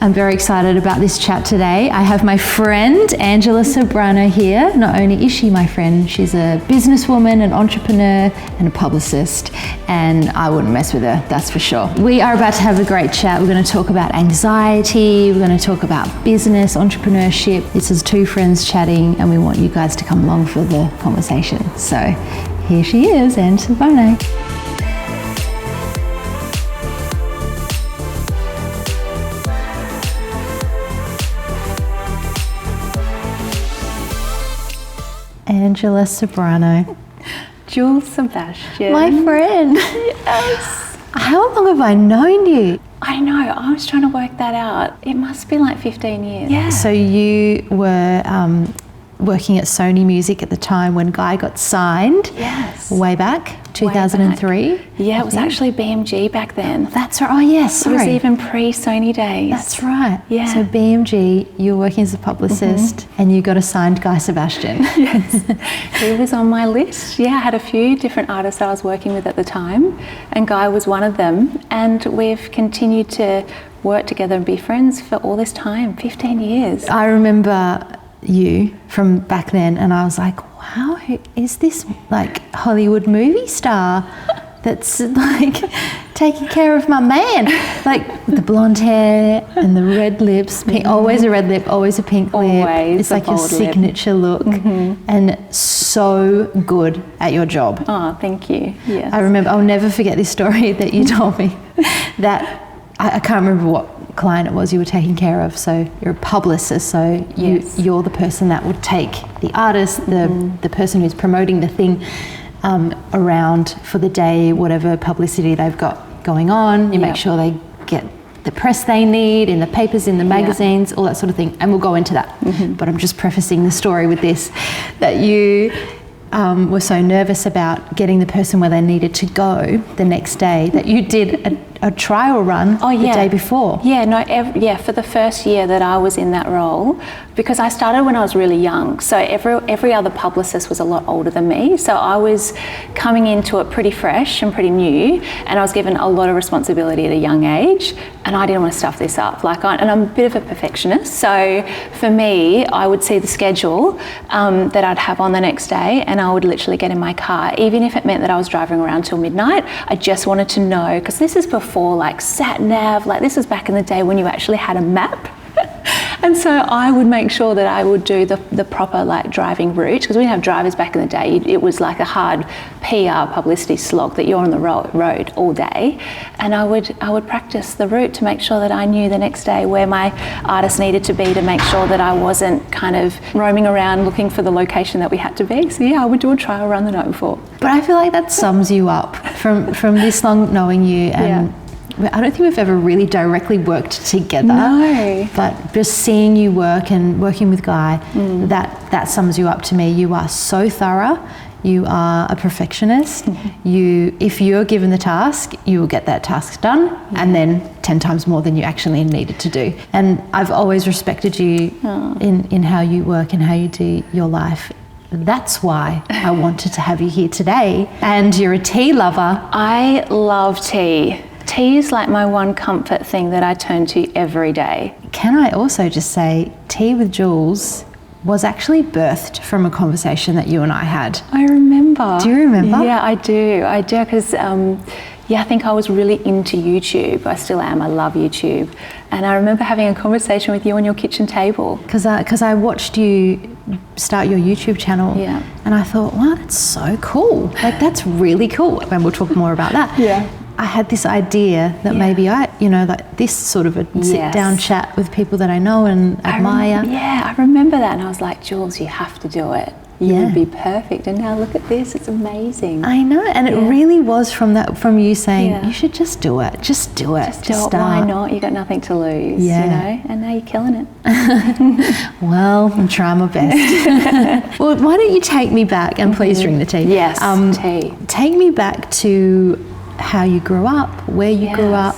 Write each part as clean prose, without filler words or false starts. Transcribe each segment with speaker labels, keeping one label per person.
Speaker 1: I'm very excited about this chat today. I have my friend Angela Ceberano here. Not only is she my friend, she's a businesswoman, an entrepreneur, and a publicist, and I wouldn't mess with her, that's for sure. We are about to have a great chat. We're going to talk about anxiety, we're going to talk about business, entrepreneurship. This is two friends chatting, and we want you guys to come along for the conversation. So here she is, Ange Ceberano. Angela Ceberano.
Speaker 2: Jules, Sebastian.
Speaker 1: My friend.
Speaker 2: Yes.
Speaker 1: How long have I known you?
Speaker 2: I know, I was trying to work that out. It must be like 15 years.
Speaker 1: Yeah. So you were working at Sony Music at the time when Guy got signed.
Speaker 2: Yes.
Speaker 1: Way back, 2003.
Speaker 2: Yeah, it was actually BMG back then.
Speaker 1: That's right. Oh, yes. Sorry.
Speaker 2: It was even pre-Sony days.
Speaker 1: That's right.
Speaker 2: Yeah.
Speaker 1: So BMG, you were working as a publicist and you got assigned Guy Sebastian.
Speaker 2: Yes. He was on my list. Yeah, I had a few different artists that I was working with at the time, and Guy was one of them. And we've continued to work together and be friends for all this time, 15 years.
Speaker 1: I remember you from back then, and I was like, wow, who is this like Hollywood movie star that's like taking care of my man? Like the blonde hair and the red lips, always a red lip, always a pink lip. It's like your signature look, and so good at your job.
Speaker 2: Oh, thank you. Yes.
Speaker 1: I remember, I'll never forget this story that you told me that I can't remember what client it was you were taking care of. So you're a publicist, so you're the person that would take the artist, the person who's promoting the thing around for the day, whatever publicity they've got going on. You make sure they get the press they need in the papers, in the magazines, all that sort of thing, and we'll go into that. But I'm just prefacing the story with this, that you were so nervous about getting the person where they needed to go the next day that you did a trial run the day before.
Speaker 2: For the first year that I was in that role, because I started when I was really young, so every other publicist was a lot older than me, so I was coming into it pretty fresh and pretty new, and I was given a lot of responsibility at a young age, and I didn't want to stuff this up. And I'm a bit of a perfectionist, so for me, I would see the schedule that I'd have on the next day, and I would literally get in my car, even if it meant that I was driving around till midnight. I just wanted to know, because this is before like sat nav, like this was back in the day when you actually had a map. And so I would make sure that I would do the proper like driving route, because we didn't have drivers back in the day. It was like a hard PR publicity slog that you're on the road all day, and I would practice the route to make sure that I knew the next day where my artist needed to be, to make sure that I wasn't kind of roaming around looking for the location that we had to be. So yeah, I would do a trial run the night before.
Speaker 1: But I feel like that sums you up from this long knowing you, and I don't think we've ever really directly worked together. No. But just seeing you work and working with Guy, that sums you up to me. You are so thorough. You are a perfectionist. If you're given the task, you will get that task done, and then 10 times more than you actually needed to do. And I've always respected you in how you work and how you do your life. That's why I wanted to have you here today. And you're a tea lover.
Speaker 2: I love tea. Tea is like my one comfort thing that I turn to every day.
Speaker 1: Can I also just say, Tea with Jules was actually birthed from a conversation that you and I had.
Speaker 2: I remember.
Speaker 1: Do you remember?
Speaker 2: Yeah, I do, because I think I was really into YouTube. I still am. I love YouTube. And I remember having a conversation with you on your kitchen table.
Speaker 1: Because I watched you start your YouTube channel, and I thought, wow, that's so cool. Like, that's really cool. And we'll talk more about that.
Speaker 2: Yeah.
Speaker 1: I had this idea that maybe like this sort of a sit-down chat with people that I know and admire.
Speaker 2: I remember that, and I was like, Jules, you have to do it. You would be perfect. And now look at this, it's amazing.
Speaker 1: I know, and it really was from you saying, you should just do it. Just do it. Just
Speaker 2: start. Why not? You got nothing to lose, you know? And now you're killing it.
Speaker 1: Well, I'm trying my best. Well, why don't you take me back, and please drink the tea.
Speaker 2: Yes, tea.
Speaker 1: Take me back to how you grew up, where you grew up,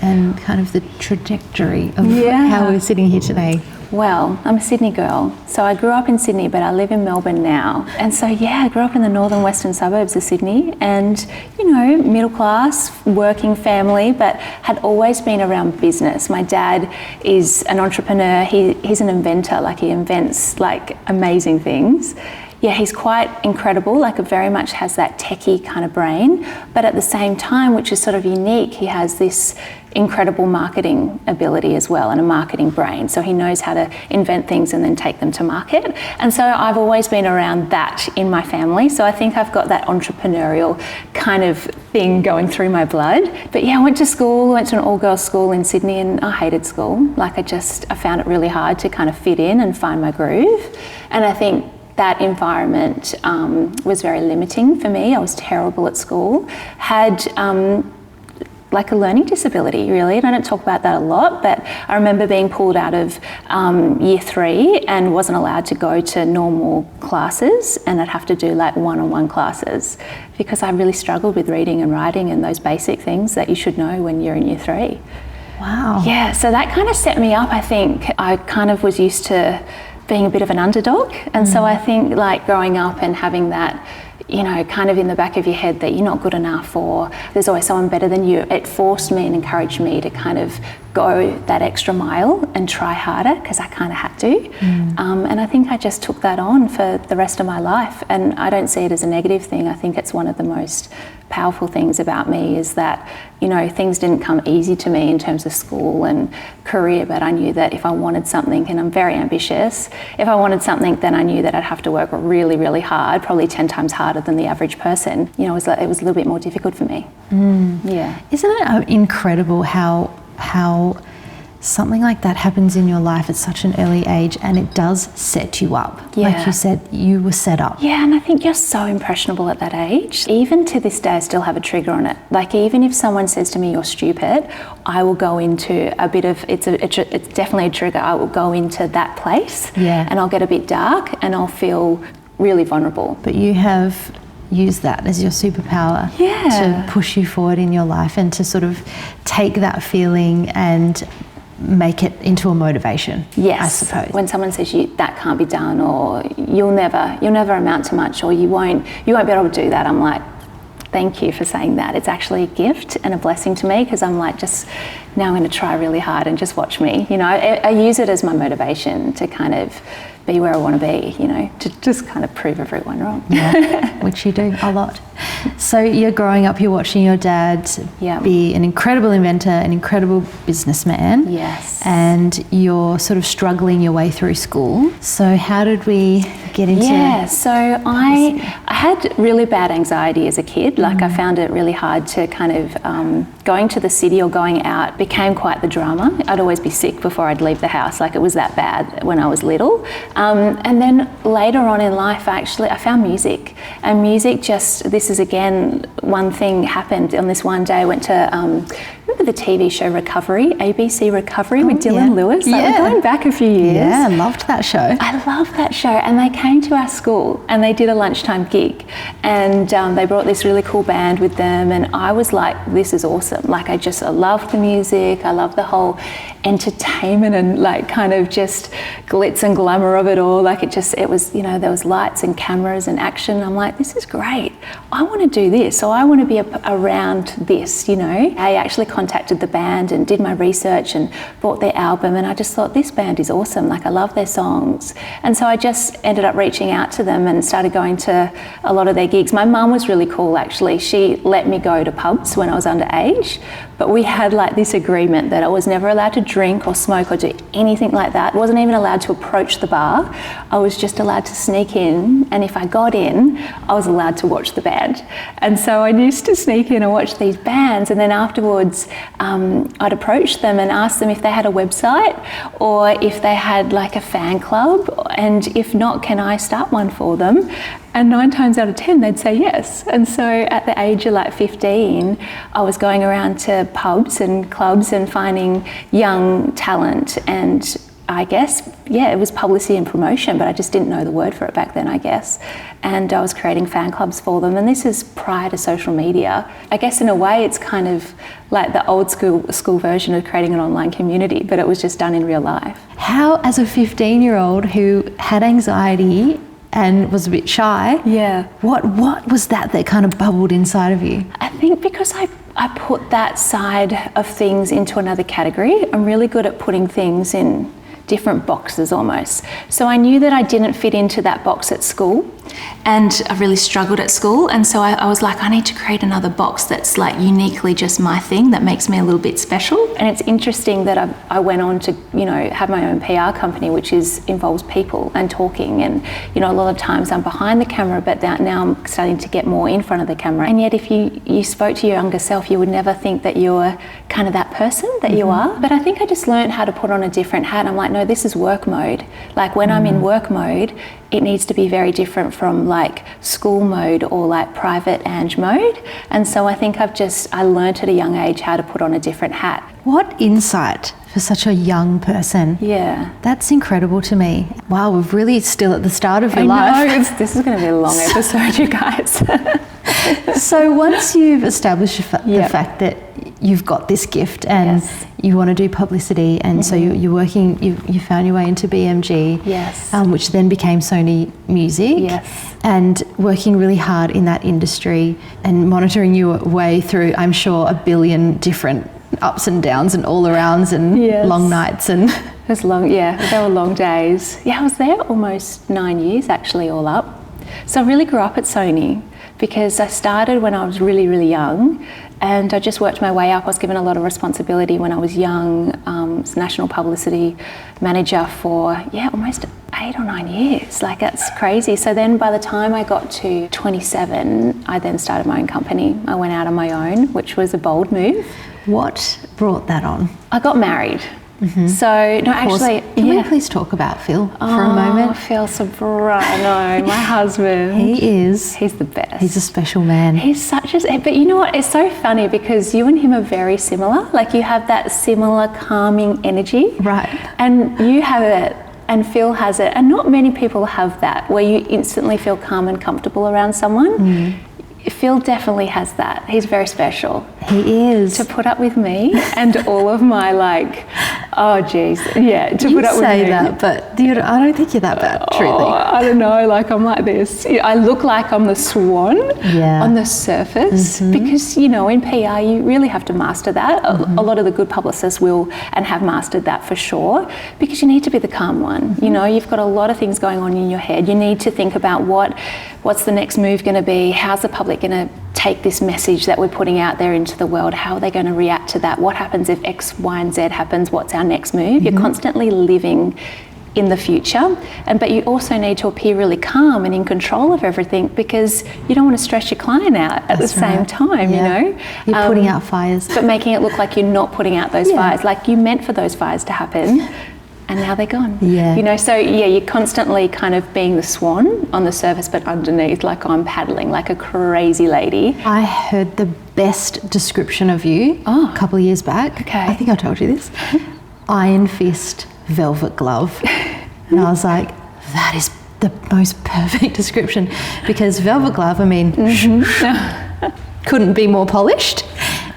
Speaker 1: and kind of the trajectory of
Speaker 2: Yeah.
Speaker 1: how we're sitting here today?
Speaker 2: Well, I'm a Sydney girl, so I grew up in Sydney, but I live in Melbourne now. And so, yeah, I grew up in the northern western suburbs of Sydney and, you know, middle class, working family, but had always been around business. My dad is an entrepreneur. He's an inventor, like he invents like amazing things. Yeah, he's quite incredible, like very much has that techie kind of brain, but at the same time, which is sort of unique, he has this incredible marketing ability as well and a marketing brain. So he knows how to invent things and then take them to market. And so I've always been around that in my family. So I think I've got that entrepreneurial kind of thing going through my blood. But yeah, I went to school, went to an all-girls school in Sydney, and I hated school. Like I found it really hard to kind of fit in and find my groove. And I think that environment was very limiting for me. I was terrible at school. Had like a learning disability, really, and I don't talk about that a lot, but I remember being pulled out of year 3 and wasn't allowed to go to normal classes, and I'd have to do like one-on-one classes because I really struggled with reading and writing and those basic things that you should know when you're in year 3.
Speaker 1: Wow.
Speaker 2: Yeah, so that kind of set me up. I think I kind of was used to being a bit of an underdog, and so I think like growing up and having that, you know, kind of in the back of your head that you're not good enough or there's always someone better than you, it forced me and encouraged me to kind of go that extra mile and try harder because I kind of had to. And I think I just took that on for the rest of my life, and I don't see it as a negative thing. I think it's one of the most powerful things about me is that, you know, things didn't come easy to me in terms of school and career, but I knew that if I wanted something, and I'm very ambitious, if I wanted something, then I knew that I'd have to work really, really hard, probably 10 times harder than the average person. You know, it was a little bit more difficult for me. Yeah.
Speaker 1: Isn't it incredible how something like that happens in your life at such an early age, and it does set you up?
Speaker 2: Yeah.
Speaker 1: Like you said, you were set up.
Speaker 2: Yeah, and I think you're so impressionable at that age. Even to this day, I still have a trigger on it. Like even if someone says to me, you're stupid, I will go into a bit of, it's definitely a trigger. I will go into that place, and I'll get a bit dark and I'll feel really vulnerable.
Speaker 1: But you have used that as your superpower to push you forward in your life and to sort of take that feeling and make it into a motivation.
Speaker 2: Yes,
Speaker 1: I suppose.
Speaker 2: When someone says that can't be done, or you'll never amount to much, or you won't be able to do that, I'm like, thank you for saying that. It's actually a gift and a blessing to me, because I'm like, just now I'm going to try really hard and just watch me. You know, I use it as my motivation to kind of be where I want to be, you know, to just kind of prove everyone wrong.
Speaker 1: Yeah, which you do a lot. So you're growing up, you're watching your dad be an incredible inventor, an incredible businessman.
Speaker 2: Yes.
Speaker 1: And you're sort of struggling your way through school. So how did we get into...
Speaker 2: Yeah, so I had really bad anxiety as a kid. Like I found it really hard to kind of, going to the city or going out became quite the drama. I'd always be sick before I'd leave the house. Like it was that bad when I was little. And then later on in life, I found music. And music this is again, one thing happened on this one day. I went to, remember the TV show Recovery, ABC Recovery with Dylan Lewis? Like, we're going back a few years.
Speaker 1: Yeah, I loved that show.
Speaker 2: I loved that show. And they came to our school and they did a lunchtime gig. And they brought this really cool band with them. And I was like, this is awesome. Like I loved the music. I loved the whole entertainment and like kind of just glitz and glamour of it all. Like it was, you know, there was lights and cameras and action. I'm like, this is great. I want to do this. So I want to be around this, you know. I actually contacted the band and did my research and bought their album, and I just thought, this band is awesome. Like I love their songs. And so I just ended up reaching out to them and started going to a lot of their gigs. My mum was really cool, actually. She let me go to pubs when I was underage, but we had like this agreement that I was never allowed to drink or smoke or do anything like that. I wasn't even allowed to approach the bar. I was just allowed to sneak in, and if I got in, I was allowed to watch the band. And so I used to sneak in and watch these bands, and then afterwards I'd approach them and ask them if they had a website or if they had like a fan club, and if not, can I start one for them? And 9 times out of 10, they'd say yes. And so at the age of like 15, I was going around to pubs and clubs and finding young talent and I guess, yeah, it was publicity and promotion, but I just didn't know the word for it back then, I guess. And I was creating fan clubs for them. And this is prior to social media. I guess in a way it's kind of like the old school version of creating an online community, but it was just done in real life.
Speaker 1: How, as a 15-year-old who had anxiety and was a bit shy, what was that kind of bubbled inside of you?
Speaker 2: I think because I put that side of things into another category. I'm really good at putting things in different boxes almost. So I knew that I didn't fit into that box at school, and I really struggled at school, and so I was like, I need to create another box that's like uniquely just my thing, that makes me a little bit special. And it's interesting that I went on to, you know, have my own PR company, which involves people and talking, and, you know, a lot of times I'm behind the camera, but now I'm starting to get more in front of the camera. And yet if you spoke to your younger self, you would never think that you're kind of that person that you are. But I think I just learned how to put on a different hat. I'm like, no, this is work mode. Like when I'm in work mode, it needs to be very different from like school mode or like private Ange mode. And so I think I learned at a young age how to put on a different hat.
Speaker 1: What insight for such a young person.
Speaker 2: Yeah.
Speaker 1: That's incredible to me. Wow, we're really still at the start of your life.
Speaker 2: This is going to be a long episode, you guys.
Speaker 1: So once you've established the fact that you've got this gift and you want to do publicity, and so you're working, you found your way into BMG, which then became Sony Music, and working really hard in that industry and monitoring your way through, I'm sure, a billion different ups and downs and all arounds and long nights and...
Speaker 2: It was long, they were long days. Yeah, I was there almost 9 years actually, all up. So I really grew up at Sony because I started when I was really, really young, and I just worked my way up. I was given a lot of responsibility when I was young. As national publicity manager for, almost 8 or 9 years. Like, that's crazy. So then by the time I got to 27, I then started my own company. I went out on my own, which was a bold move.
Speaker 1: What brought that on?
Speaker 2: I got married. So, no, actually...
Speaker 1: Can we please talk about Phil for a moment?
Speaker 2: Phil Ceberano, my husband.
Speaker 1: He's
Speaker 2: the best.
Speaker 1: He's a special man.
Speaker 2: He's such a... But you know what? It's so funny because you and him are very similar. Like, you have that similar calming energy.
Speaker 1: Right.
Speaker 2: And you have it, and Phil has it. And not many people have that, where you instantly feel calm and comfortable around someone. Phil definitely has that. He's very special.
Speaker 1: He is.
Speaker 2: To put up with me and all of my to put up with me.
Speaker 1: You say that, but I don't think you're that bad, truly.
Speaker 2: I don't know, I'm like this. I look like I'm the swan on the surface because, in PR you really have to master that. A lot of the good publicists will and have mastered that for sure, because you need to be the calm one. You've got a lot of things going on in your head. You need to think about what's the next move going to be, how's the public going to take this message that we're putting out there into the world, how are they going to react to that, what happens if X, Y and Z happens, what's our next move. You're constantly living in the future, but you also need to appear really calm and in control of everything, because you don't want to stress your client out at the same time.
Speaker 1: You're putting out fires,
Speaker 2: but making it look like you're not putting out those fires, like you meant for those fires to happen. And now they're gone. So you're constantly kind of being the swan on the surface, but underneath, like I'm paddling like a crazy lady.
Speaker 1: I heard the best description of you a couple of years back.
Speaker 2: Okay.
Speaker 1: I think I told you this. Iron fist, velvet glove. And I was like, that is the most perfect description, because velvet glove, couldn't be more polished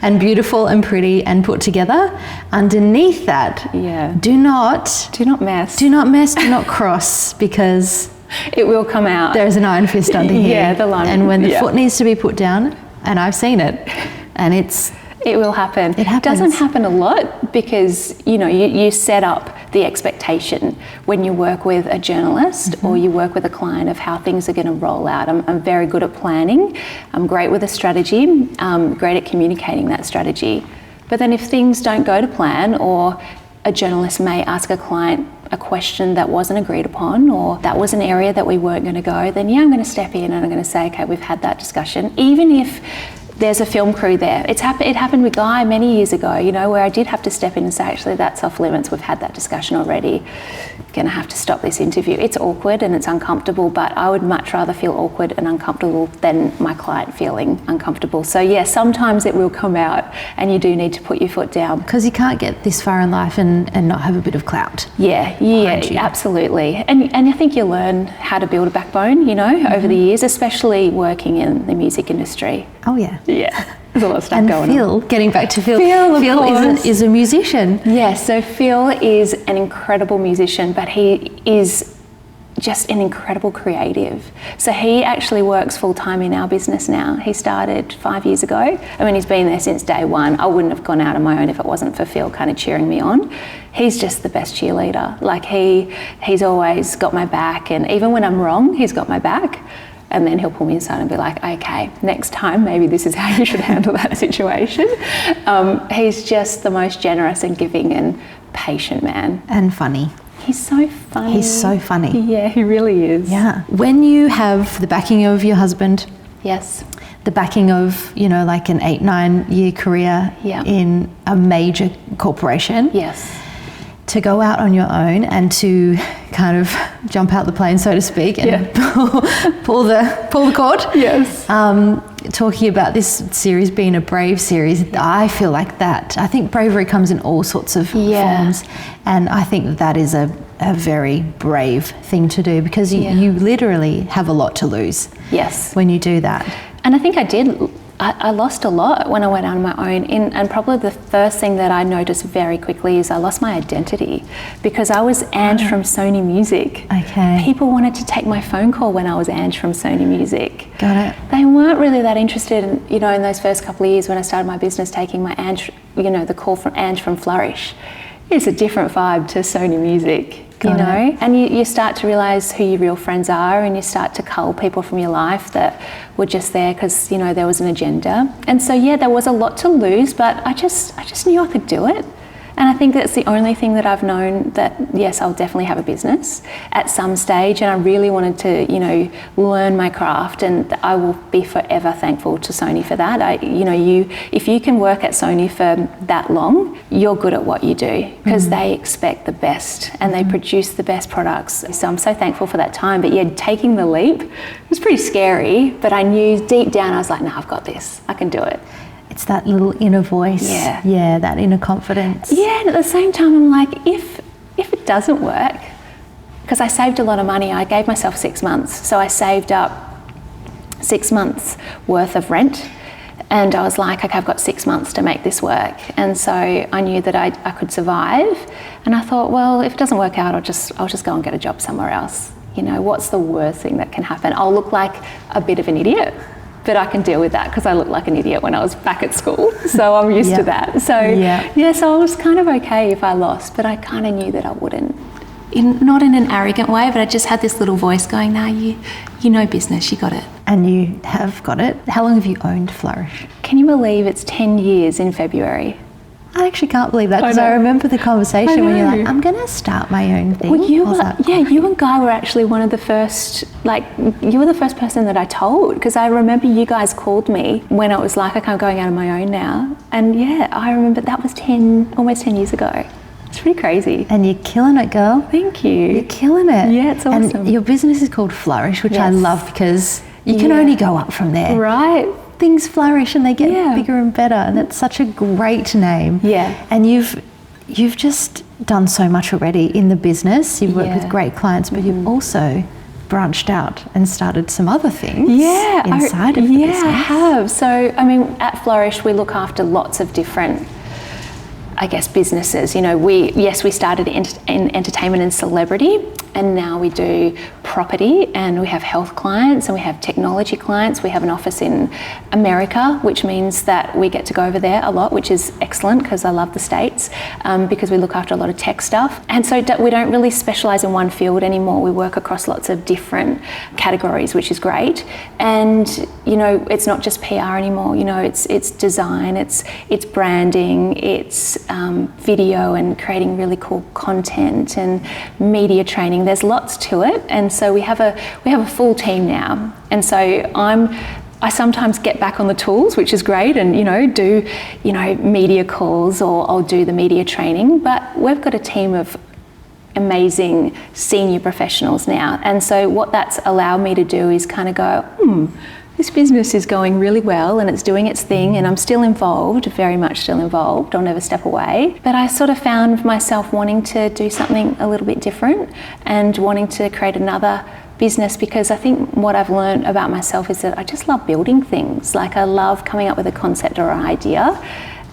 Speaker 1: and beautiful and pretty and put together. Underneath that, do not mess, do not cross, because
Speaker 2: it will come out.
Speaker 1: There's an iron fist under here.
Speaker 2: The line.
Speaker 1: And when the foot needs to be put down, and I've seen it, and
Speaker 2: it will happen.
Speaker 1: It happens.
Speaker 2: Doesn't happen a lot because, you set up the expectation when you work with a journalist or you work with a client of how things are going to roll out. I'm very good at planning. I'm great with a strategy. I'm great at communicating that strategy. But then if things don't go to plan, or a journalist may ask a client a question that wasn't agreed upon, or that was an area that we weren't going to go, then I'm going to step in and I'm going to say, okay, we've had that discussion. Even if there's a film crew there. It happened with Guy many years ago, you know, where I did have to step in and say, actually, that's off limits. We've had that discussion already. Going to have to stop this interview. It's awkward and it's uncomfortable, but I would much rather feel awkward and uncomfortable than my client feeling uncomfortable. So yeah, sometimes it will come out and you do need to put your foot down.
Speaker 1: Because you can't get this far in life and not have a bit of clout.
Speaker 2: Yeah, absolutely. And I think you learn how to build a backbone, you know, over the years, especially working in the music industry.
Speaker 1: Oh yeah.
Speaker 2: Yeah. There's a lot of stuff going on.
Speaker 1: Getting back to Phil.
Speaker 2: Phil
Speaker 1: is a musician.
Speaker 2: Yeah, so Phil is an incredible musician, but he is just an incredible creative. So he actually works full time in our business now. He started 5 years ago. I mean, he's been there since day one. I wouldn't have gone out on my own if it wasn't for Phil kind of cheering me on. He's just the best cheerleader. Like he's always got my back, and even when I'm wrong, he's got my back. And then he'll pull me aside and be like, okay, next time, maybe this is how you should handle that situation. He's just the most generous and giving and patient man.
Speaker 1: And funny.
Speaker 2: He's so funny.
Speaker 1: He's so funny.
Speaker 2: Yeah, he really is.
Speaker 1: Yeah. When you have the backing of your husband.
Speaker 2: Yes.
Speaker 1: The backing of, you know, like an 8-9 year career in a major corporation.
Speaker 2: Yes.
Speaker 1: To go out on your own and to kind of jump out the plane, so to speak, and pull the cord.
Speaker 2: Yes.
Speaker 1: Talking about this series being a brave series, I feel like that. I think bravery comes in all sorts of forms, and I think that is a very brave thing to do, because you literally have a lot to lose.
Speaker 2: Yes.
Speaker 1: When you do that.
Speaker 2: And I think I did. I lost a lot when I went out on my own. And probably the first thing that I noticed very quickly is I lost my identity, because I was Ange from Sony Music.
Speaker 1: Okay.
Speaker 2: People wanted to take my phone call when I was Ange from Sony Music.
Speaker 1: Got it.
Speaker 2: They weren't really that interested in, you know, in those first couple of years when I started my business, taking my Ange, you know, the call from Ange from Flourish. It's a different vibe to Sony Music. You know, and you start to realise who your real friends are, and you start to cull people from your life that were just there because, you know, there was an agenda. And so, yeah, there was a lot to lose, but I just knew I could do it. And I think that's the only thing that I've known, that, yes, I'll definitely have a business at some stage. And I really wanted to, you know, learn my craft, and I will be forever thankful to Sony for that. If you can work at Sony for that long, you're good at what you do, because they expect the best and they produce the best products. So I'm so thankful for that time. But yeah, taking the leap was pretty scary, but I knew deep down, I was like, no, I've got this. I can do it.
Speaker 1: It's that little inner voice. Yeah, that inner confidence.
Speaker 2: Yeah, and at the same time, I'm like, if it doesn't work, because I saved a lot of money. I gave myself 6 months. So I saved up 6 months worth of rent. And I was like, okay, I've got 6 months to make this work. And so I knew that I could survive. And I thought, well, if it doesn't work out, I'll just go and get a job somewhere else. You know, what's the worst thing that can happen? I'll look like a bit of an idiot, but I can deal with that, because I looked like an idiot when I was back at school. So I'm used to that. So so I was kind of okay if I lost, but I kind of knew that I wouldn't. Not in an arrogant way, but I just had this little voice going, nah, you know business, you got it.
Speaker 1: And you have got it. How long have you owned Flourish?
Speaker 2: Can you believe it's 10 years in February?
Speaker 1: I actually can't believe that, because I remember the conversation when you're like, I'm going to start my own thing.
Speaker 2: Well, you and Guy were actually one of the first, you were the first person that I told, because I remember you guys called me when I was like, okay, I'm going out on my own now. And yeah, I remember that was almost 10 years ago. It's pretty crazy.
Speaker 1: And you're killing it, girl.
Speaker 2: Thank you.
Speaker 1: You're killing it.
Speaker 2: Yeah, it's awesome.
Speaker 1: And your business is called Flourish, which I love, because you can only go up from there.
Speaker 2: Right.
Speaker 1: Things flourish and they get bigger and better, and it's such a great name.
Speaker 2: Yeah.
Speaker 1: And you've just done so much already in the business. You've worked with great clients, but you've also branched out and started some other things inside of the business.
Speaker 2: Yeah, I have. So, I mean, at Flourish, we look after lots of different, I guess, businesses. You know, we started in entertainment and celebrity, and now we do property, and we have health clients, and we have technology clients. We have an office in America, which means that we get to go over there a lot, which is excellent, because I love the States, because we look after a lot of tech stuff. And so we don't really specialise in one field anymore. We work across lots of different categories, which is great. And, you know, it's not just PR anymore. You know, it's design, it's branding, it's video and creating really cool content and media training. There's lots to it, and so we have a full team now. And so I'm I sometimes get back on the tools, which is great, and do media calls, or I'll do the media training. But we've got a team of amazing senior professionals now, and so what that's allowed me to do is kind of go, this business is going really well and it's doing its thing, and I'm still involved, very much still involved. I'll never step away. But I sort of found myself wanting to do something a little bit different and wanting to create another business, because I think what I've learned about myself is that I just love building things. Like, I love coming up with a concept or an idea.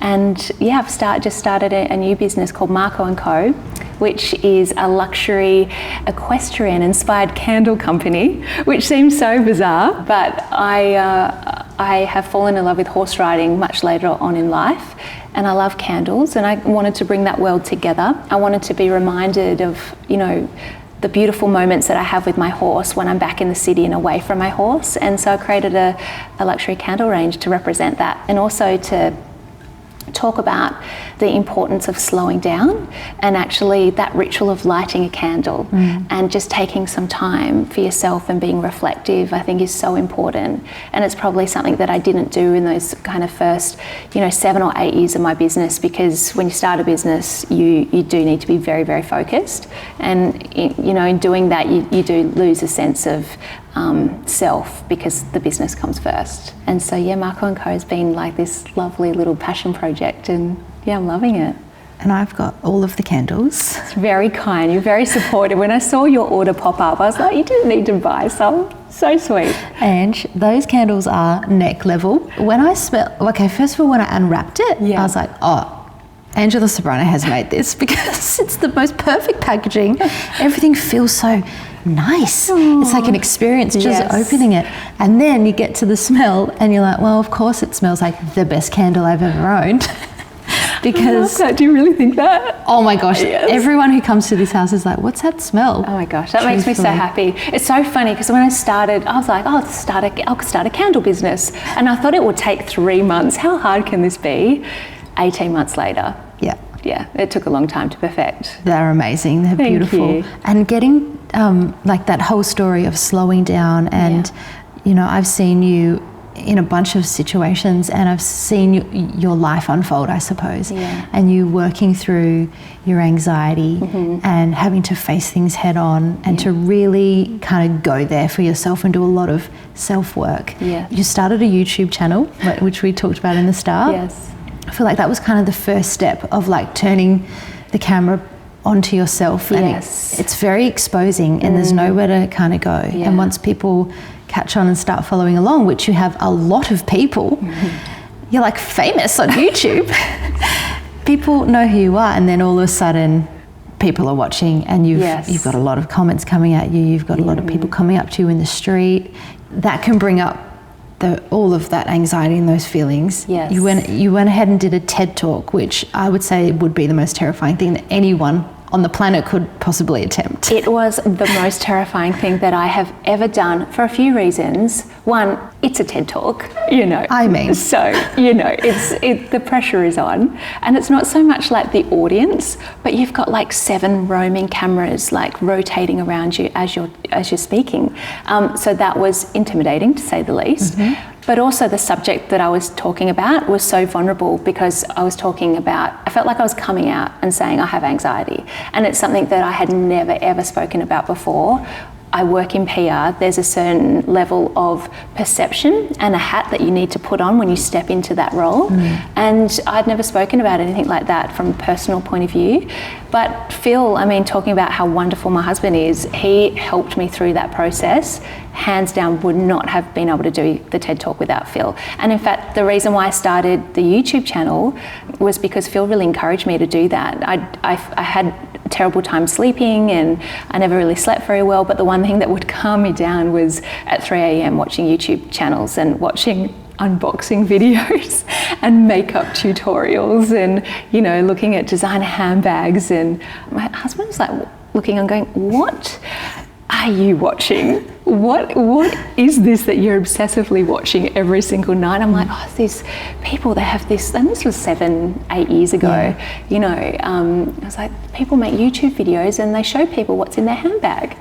Speaker 2: And yeah, I've just started a new business called Marco & Co., which is a luxury equestrian-inspired candle company, which seems so bizarre, but I have fallen in love with horse riding much later on in life, and I love candles, and I wanted to bring that world together. I wanted to be reminded of, the beautiful moments that I have with my horse when I'm back in the city and away from my horse, and so I created a luxury candle range to represent that, and also to talk about the importance of slowing down, and actually that ritual of lighting a candle and just taking some time for yourself and being reflective, I think is so important. And it's probably something that I didn't do in those kind of first 7 or 8 years of my business, because when you start a business you do need to be very, very focused, and in doing that you do lose a sense of self, because the business comes first. And so Marco & Co has been like this lovely little passion project, and I'm loving it.
Speaker 1: And I've got all of the candles.
Speaker 2: It's very kind, you're very supportive. When I saw your order pop up, I was like, you didn't need to buy some. So sweet.
Speaker 1: Ange, those candles are neck level. When I first of all, when I unwrapped it, I was like, Ange the Ceberano has made this, because it's the most perfect packaging. Everything feels so nice. Aww. It's like an experience just opening it. And then you get to the smell and you're like, well, of course it smells like the best candle I've ever owned. Because
Speaker 2: do you really think that?
Speaker 1: Oh my gosh, everyone who comes to this house is like, what's that smell?
Speaker 2: Oh my gosh, that makes me so happy. It's so funny, because when I started, I was like, I'll start a candle business, and I thought it would take 3 months. How hard can this be? 18 months later. Yeah, it took a long time to perfect.
Speaker 1: They're amazing, they're beautiful. And getting like that whole story of slowing down, and I've seen you in a bunch of situations, and I've seen your life unfold, I suppose, and you working through your anxiety and having to face things head on, and to really kind of go there for yourself and do a lot of self-work. You started a YouTube channel, which we talked about in the start. I feel like that was kind of the first step of like turning the camera onto yourself, and it's very exposing, and there's nowhere to kind of go. And once people catch on and start following along, which you have a lot of people, you're like famous on YouTube. People know who you are, and then all of a sudden people are watching, and you've got a lot of comments coming at you, you've got a lot of people coming up to you in the street. That can bring up all of that anxiety and those feelings. You went ahead and did a TED Talk, which I would say would be the most terrifying thing that anyone on the planet could possibly attempt. It was
Speaker 2: the most terrifying thing that I have ever done, for a few reasons. One, it's a TED Talk,
Speaker 1: I mean.
Speaker 2: So, the pressure is on. And it's not so much like the audience, but you've got like 7 roaming cameras like rotating around you as you're speaking. So that was intimidating, to say the least. But also the subject that I was talking about was so vulnerable, because I felt like I was coming out and saying I have anxiety. And it's something that I had never, ever spoken about before. I work in PR, there's a certain level of perception and a hat that you need to put on when you step into that role. And I'd never spoken about anything like that from a personal point of view. But Phil, talking about how wonderful my husband is, he helped me through that process. Hands down, would not have been able to do the TED Talk without Phil. And in fact, the reason why I started the YouTube channel was because Phil really encouraged me to do that. I had a terrible time sleeping, and I never really slept very well, but the one thing that would calm me down was at 3 a.m. watching YouTube channels and watching unboxing videos and makeup tutorials, and looking at designer handbags. And my husband was like looking and going, what are you watching? What is this that you're obsessively watching every single night? I'm like, these people, they have this, and this was 7-8 years ago. I was like, people make YouTube videos and they show people what's in their handbag.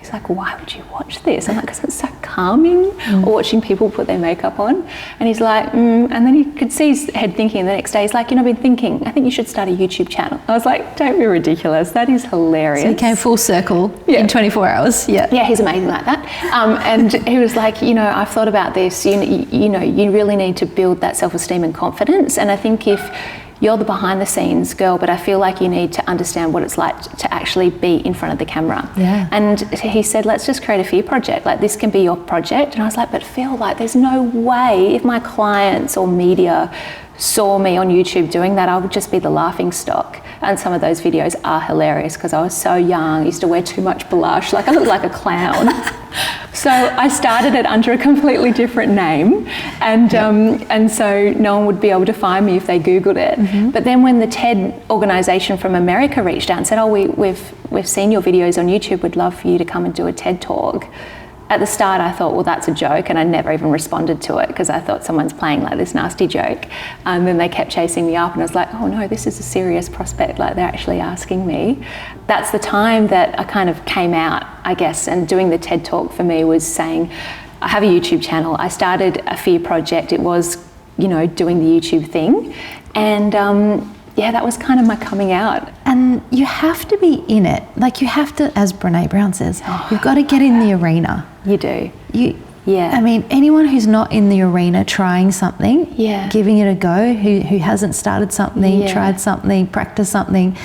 Speaker 2: He's like, why would you watch this? I'm like, because it's so calming, or watching people put their makeup on. And he's like, and then you could see his head thinking, and the next day he's like, I've been thinking, I think you should start a YouTube channel. I was like, don't be ridiculous. That is hilarious.
Speaker 1: So he came full circle in 24 hours. Yeah.
Speaker 2: Yeah, he's amazing like that. And he was like, I've thought about this. You really need to build that self-esteem and confidence. And I think if you're the behind the scenes girl, but I feel like you need to understand what it's like to actually be in front of the camera.
Speaker 1: Yeah.
Speaker 2: And he said, let's just create a fear project. Like, this can be your project. And I was like, but Phil, like, there's no way if my clients or media saw me on YouTube doing that, I would just be the laughing stock. And some of those videos are hilarious because I was so young, I used to wear too much blush, like I looked like a clown. So I started it under a completely different name, and so no one would be able to find me if they Googled it. But then when the TED organisation from America reached out and said, we've seen your videos on YouTube, we'd love for you to come and do a TED talk. At the start I thought, well, that's a joke, and I never even responded to it because I thought someone's playing like this nasty joke. And then they kept chasing me up and I was like, oh no, this is a serious prospect, like they're actually asking me. That's the time that I kind of came out, I guess, and doing the TED talk for me was saying, I have a YouTube channel. I started a fear project. It was, doing the YouTube thing. And that was kind of my coming out.
Speaker 1: And you have to be in it. Like, you have to, as Brené Brown says, you've got to get in the arena.
Speaker 2: You do.
Speaker 1: I mean, anyone who's not in the arena trying something, giving it a go, who hasn't started something, tried something, practiced something,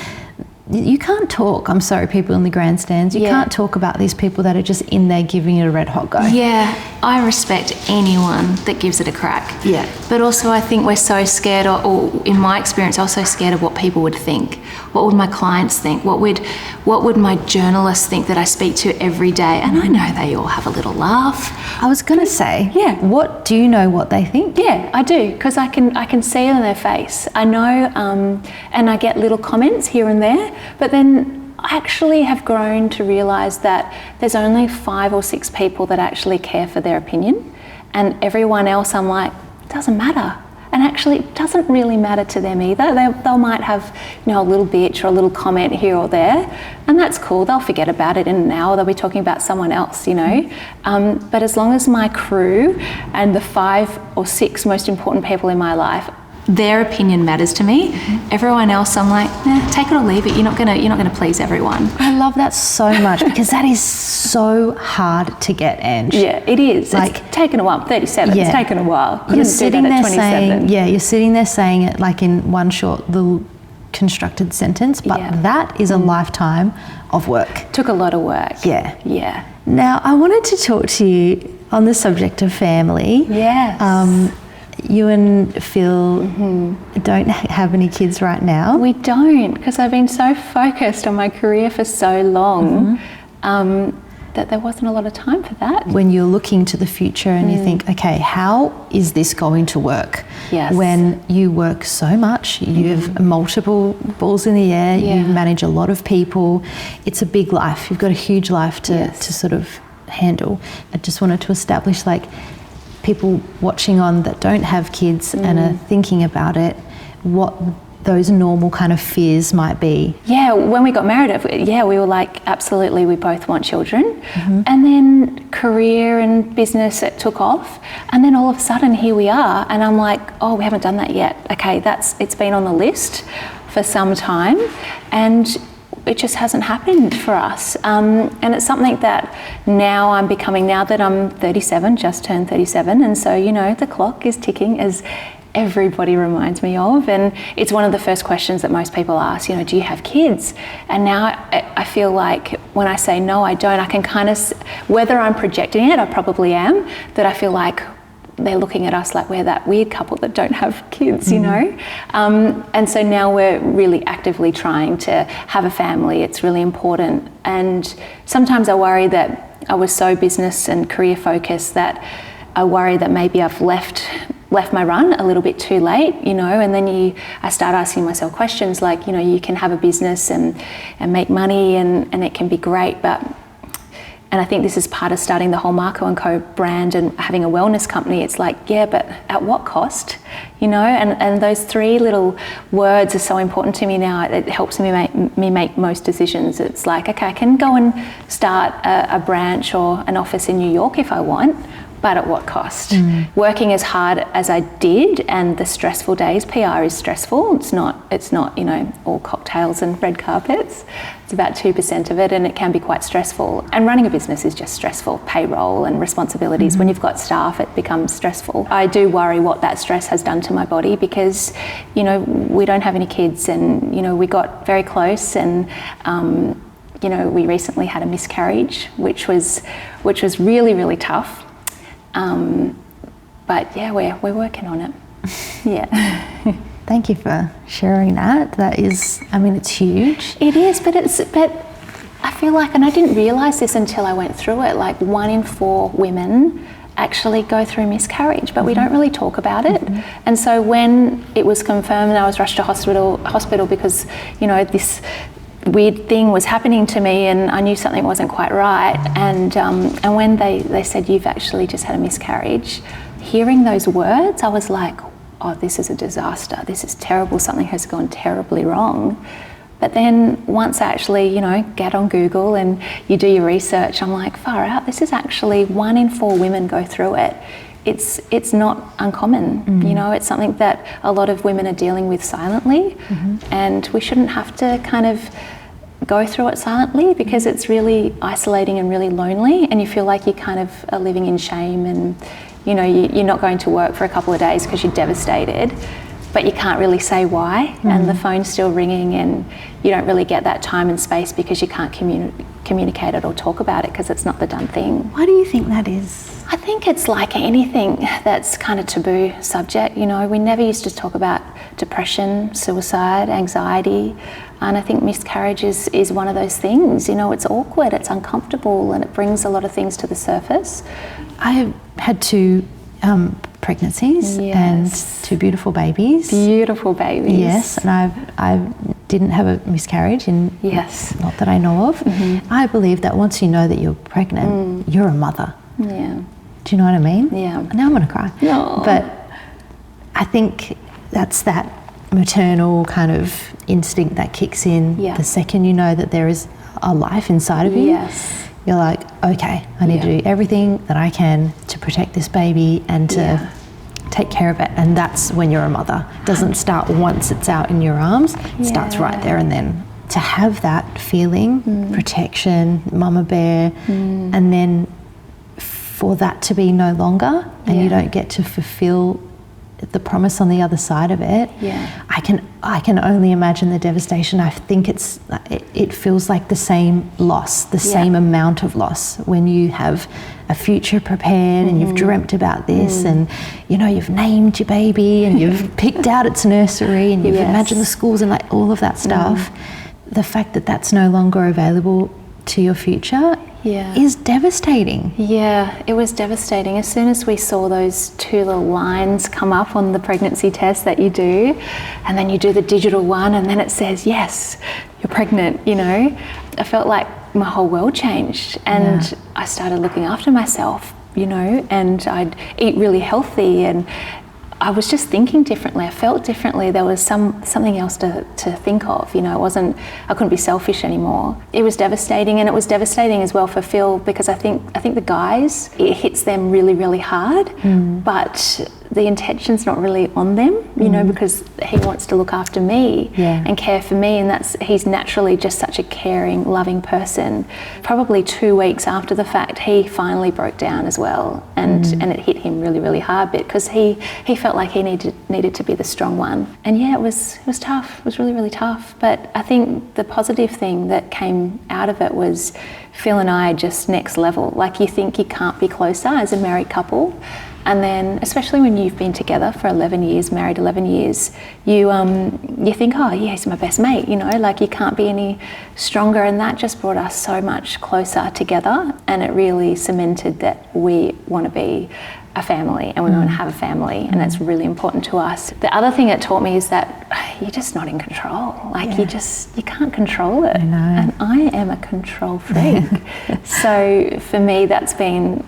Speaker 1: you can't talk. I'm sorry, people in the grandstands. You can't talk about these people that are just in there giving it a red hot go.
Speaker 3: Yeah, I respect anyone that gives it a crack.
Speaker 1: Yeah.
Speaker 3: But also I think we're so scared, or in my experience, I was so scared of what people would think. What would my clients think? What would my journalists think that I speak to every day? And I know they all have a little laugh.
Speaker 1: I was going to say, what do you know what they think?
Speaker 2: Yeah, I do, because I can see it in their face. I know, and I get little comments here and there, but then I actually have grown to realise that there's only 5 or 6 people that actually care for their opinion, and everyone else I'm like, it doesn't matter. And actually it doesn't really matter to them either. They might have, a little bitch or a little comment here or there, and that's cool. They'll forget about it in an hour. They'll be talking about someone else, But as long as my crew and the 5 or 6 most important people in my life,
Speaker 3: their opinion matters to me. Everyone else, I'm like, take it or leave it. You're not gonna please everyone.
Speaker 1: I love that so much because that is so hard to get, Ange.
Speaker 2: Yeah, it is. Like, it's taken a while. 37. It's taken a while.
Speaker 1: You're sitting there saying, you're sitting there saying it like in one short little constructed sentence, but that is a lifetime of work.
Speaker 2: Took a lot of work.
Speaker 1: Yeah. Now, I wanted to talk to you on the subject of family.
Speaker 2: Yes.
Speaker 1: You and Phil don't have any kids right now.
Speaker 2: We don't, because I've been so focused on my career for so long that there wasn't a lot of time for that.
Speaker 1: When you're looking to the future and you think, okay, how is this going to work?
Speaker 2: Yes.
Speaker 1: When you work so much, you have multiple balls in the air, you manage a lot of people. It's a big life. You've got a huge life to sort of handle. I just wanted to establish, like, people watching on that don't have kids and are thinking about it, what those normal kind of fears might be.
Speaker 2: Yeah, when we got married, we were like, absolutely, we both want children. And then career and business, it took off. And then all of a sudden, here we are. And I'm like, oh, we haven't done that yet. Okay, it's been on the list for some time. And it just hasn't happened for us. And it's something that now I'm becoming, now that I'm 37, just turned 37. And so, the clock is ticking, as everybody reminds me of. And it's one of the first questions that most people ask, do you have kids? And now I feel like when I say no, I don't, I can kind of, whether I'm projecting it, I probably am, that I feel like they're looking at us like we're that weird couple that don't have kids, and so now we're really actively trying to have a family. It's really important, and sometimes I worry that I was so business and career focused that I worry that maybe I've left my run a little bit too late, and then I start asking myself questions like, you can have a business and make money and it can be great, but And I think this is part of starting the whole Marco & Co brand and having a wellness company. It's like, yeah, but at what cost? You know, and those 3 little words are so important to me now. It helps me make most decisions. It's like, okay, I can go and start a branch or an office in New York if I want, but at what cost? Working as hard as I did, and the stressful days, PR is stressful. It's not, you know, all cocktails and red carpets. It's about 2% of it, and it can be quite stressful. And running a business is just stressful. Payroll and responsibilities. When you've got staff, it becomes stressful. I do worry what that stress has done to my body, because, you know, we don't have any kids, and, you know, we got very close, and you know, we recently had a miscarriage, which was really, really tough. But yeah, we're working on it. Yeah.
Speaker 1: Thank you for sharing that. That is, I mean, it's huge.
Speaker 2: It is, but I feel like, and I didn't realise this until I went through it, like 1 in 4 women actually go through miscarriage, but we don't really talk about it. And so when it was confirmed, I was rushed to hospital because, you know, this weird thing was happening to me, and I knew something wasn't quite right. And when they said, you've actually just had a miscarriage, hearing those words, I was like, oh, this is a disaster. This is terrible. Something has gone terribly wrong. But then once I actually, you know, get on Google and you do your research, I'm like, far out. This is actually 1 in 4 women go through it. It's not uncommon, you know, it's something that a lot of women are dealing with silently, and we shouldn't have to kind of go through it silently, because it's really isolating and really lonely, and you feel like you kind of are living in shame, and, you know, you're not going to work for a couple of days because you're devastated, but you can't really say why, and the phone's still ringing, and you don't really get that time and space because you can't communicate it or talk about it because it's not the done thing.
Speaker 1: Why do you think that is?
Speaker 2: I think it's like anything that's kind of taboo subject. You know, we never used to talk about depression, suicide, anxiety, and I think miscarriage is one of those things. You know, it's awkward, it's uncomfortable, and it brings a lot of things to the surface.
Speaker 1: I have had 2 pregnancies and 2 beautiful babies.
Speaker 2: Beautiful babies.
Speaker 1: Yes, and I didn't have a miscarriage, and not that I know of. I believe that once you know that you're pregnant, you're a mother.
Speaker 2: Yeah.
Speaker 1: Do you know what I mean?
Speaker 2: Yeah.
Speaker 1: Now I'm going to cry.
Speaker 2: No.
Speaker 1: But I think that's that maternal kind of instinct that kicks in the second you know that there is a life inside of you.
Speaker 2: Yes.
Speaker 1: You're like, okay, I need to do everything that I can to protect this baby and to take care of it. And that's when you're a mother. It doesn't start once it's out in your arms. It starts right there and then. To have that feeling, protection, mama bear, and then for that to be no longer, and you don't get to fulfill the promise on the other side of it, I can only imagine the devastation. I think it feels like the same loss, the same amount of loss when you have a future prepared and you've dreamt about this, and you know, you've named your baby and you've picked out its nursery and you've imagined the schools and like all of that stuff. The fact that that's no longer available to your future is devastating.
Speaker 2: Yeah, it was devastating. As soon as we saw those 2 little lines come up on the pregnancy test that you do, and then you do the digital one and then it says, yes, you're pregnant, you know, I felt like my whole world changed, and I started looking after myself, you know, and I'd eat really healthy, and I was just thinking differently. I felt differently. There was something else to think of. You know, I couldn't be selfish anymore. It was devastating, and it was devastating as well for Phil, because I think the guys, it hits them really, really hard, but the intention's not really on them, you know, because he wants to look after me and care for me, and he's naturally just such a caring, loving person. Probably 2 weeks after the fact, he finally broke down as well, and it hit him really, really hard, because he felt like he needed to be the strong one. And yeah, it was tough. It was really, really tough. But I think the positive thing that came out of it was Phil and I just next level. Like, you think you can't be closer as a married couple. And then, especially when you've been together for 11 years, married 11 years, you think, oh yeah, he's my best mate, you know, like you can't be any stronger. And that just brought us so much closer together, and it really cemented that we want to be a family and we want to have a family, and that's really important to us. The other thing it taught me is that you're just not in control. Like you can't control it.
Speaker 1: I know.
Speaker 2: And I am a control freak. So for me, that's been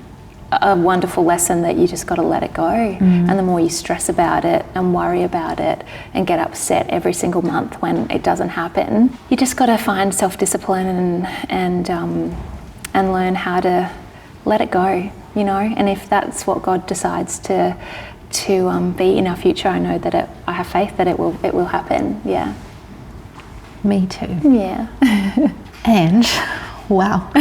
Speaker 2: a wonderful lesson, that you just got to let it go. And the more you stress about it and worry about it and get upset every single month when it doesn't happen, you just got to find self-discipline and learn how to let it go, you know. And if that's what God decides to be in our future, I know that I have faith that it will happen. Yeah.
Speaker 1: Me too.
Speaker 2: Yeah.
Speaker 1: Ange, wow.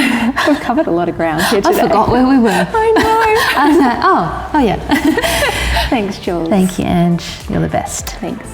Speaker 2: We've covered a lot of ground here today.
Speaker 1: I forgot where we were.
Speaker 2: I know.
Speaker 1: I was like, oh yeah.
Speaker 2: Thanks, Jules.
Speaker 1: Thank you, Ange. You're the best.
Speaker 2: Thanks.